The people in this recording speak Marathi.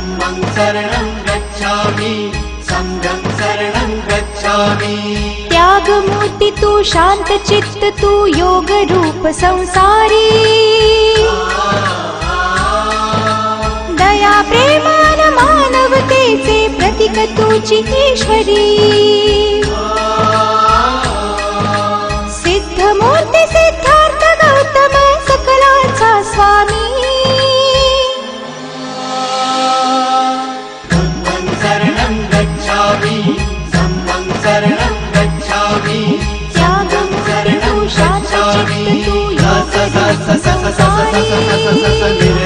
धम्मं शरणं गच्छामि संघं शरणं गच्छामि। त्यागमूर्ति तू शांत चित्त तू योग रूप संसारी दया प्रेमान मानवतेचे प्रतीक तुझी ईश्वरी सिद्धमूर्ती सिद्धार्थ गौतम सकलांचा स्वामी धम्मं शरणं गच्छामि संघं शरणं गच्छामि। त्यागमूर्ति तू शांत चित्त तू योग रूप संसारी